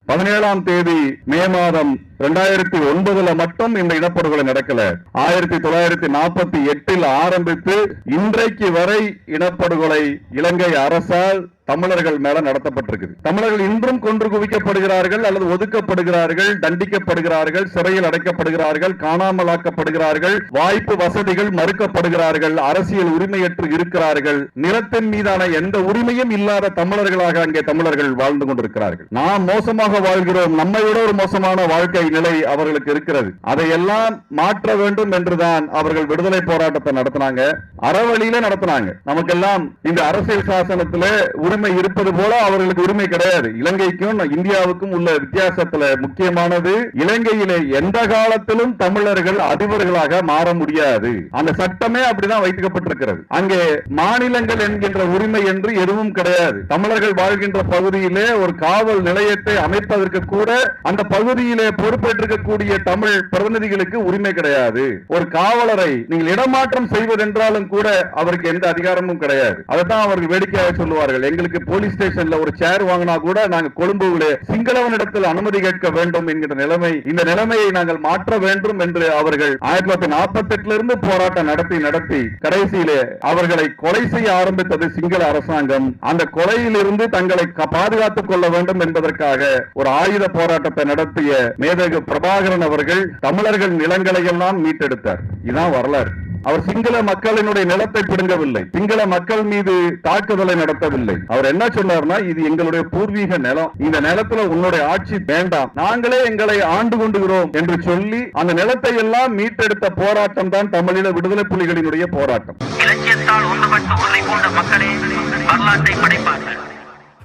17ஆம் தேதி மே மாதம் 2009 மட்டும் இந்த இனப்படுகொலை நடக்கல. 1948 ஆரம்பித்து இன்றைக்கு வரை இனப்படுகொலை இலங்கை அரசால் தமிழர்கள் மேல நடத்தப்பட்டிருக்கு. தமிழர்கள் இன்றும் கொன்று குவிக்கப்படுகிறார்கள் அல்லது ஒதுக்கப்படுகிறார்கள், தண்டிக்கப்படுகிறார்கள், சிறையில் அடைக்கப்படுகிறார்கள், காணாமலாக்கப்படுகிறார்கள், வாய்ப்பு வசதிகள் மறுக்கப்படுகிறார்கள், அரசியல் உரிமையற்று இருக்கிறார்கள். நிலத்தின் மீதான எந்த உரிமையும் இல்லாத தமிழர்களாக அங்கே தமிழர்கள் வாழ்ந்து கொண்டிருக்கிறார்கள். நாம் மோசமாக வாழ்கிறோம், நம்மை விட ஒரு மோசமான வாழ்க்கை நிலை அவர்களுக்கு இருக்கிறது. அதையெல்லாம் மாற்ற வேண்டும் என்றுதான் அவர்கள் விடுதலை போராட்டத்தை நடத்தினாங்க, அறவழியில நடத்தினாங்க. நமக்கெல்லாம் இந்த அரசியல் சாசனத்திலே உரிமை இருப்பது போல அவர்களுக்கு உரிமை கிடையாது. இலங்கைக்கும் இந்தியாவுக்கும் உள்ள வித்தியாசத்துல முக்கியமானது, இலங்கையிலே எந்த காலத்திலும் தமிழர்கள் அதிபர்களாக மாற முடியாது. அந்த சட்டமே அப்படிதான் வைக்கப்பட்டிருக்கிறது. அங்கே மாநிலங்கள் என்கின்ற உரிமை என்று எதுவும் கிடையாது. தமிழர்கள் வாழ்கின்ற பகுதியிலே ஒரு காவல் நிலையத்தை அமைப்பதற்கு கூட அந்த பகுதியிலே பொறுப்பேற்றிருக்கக்கூடிய தமிழ் பிரதிநிதிகளுக்கு உரிமை கிடையாது. ஒரு காவலரை நீங்கள் இடமாற்றம் செய்வதென்றாலும் கூட அவருக்கு எந்த அதிகாரமும் கிடையாது. அதைத்தான் அவர்கள் வேடிக்கையாக சொல்லுவார்கள். எங்களுக்கு போலீஸ் ஸ்டேஷன்ல ஒரு சேர் வாங்கினா கூட நாங்கள் கொழும்புவிலே சிங்களவனிடத்தில் அனுமதி கேட்க வேண்டும் என்கிற நிலைமை, இந்த நிலைமையை நாங்கள் மாற்ற வேண்டும் என்று அவர்கள் 1948 இருந்து போராட்டம் நடத்தி கடைசியிலே அவர்களை கொலை செய்ய ஆரம்பித்தது சிங்கள அரசாங்கம். அந்த கொலையிலிருந்து தங்களை பாதுகாத்துக் கொள்ள வேண்டும் என்பதற்காக ஒரு ஆயுத போராட்டத்தை நடத்திய மேதகு பிரபாகரன் அவர்கள் தமிழர்கள் நிலங்களை எல்லாம் மீட்டெடுத்தார். இதுதான் வரலாறு. அவர் சிங்கள மக்களினுடைய நிலத்தை பிடுங்கவில்லை, சிங்கள மக்கள் மீது தாக்குதலை நடத்தவில்லை. அவர் என்ன சொன்னார்னா, இது எங்களுடைய பூர்வீக நிலம், இந்த நிலத்துல உன்னுடைய ஆட்சி வேண்டாம், நாங்களே எங்களை ஆண்டு கொண்டுகிறோம் என்று சொல்லி அந்த நிலத்தை எல்லாம் மீட்டெடுத்த போராட்டம் தான் தமிழீழ விடுதலை புலிகளினுடைய போராட்டம். இலக்கியத்தால் ஒன்றுபட்டு உன்னை போன்ற மக்களே வரலாற்றை படைப்பார்கள்.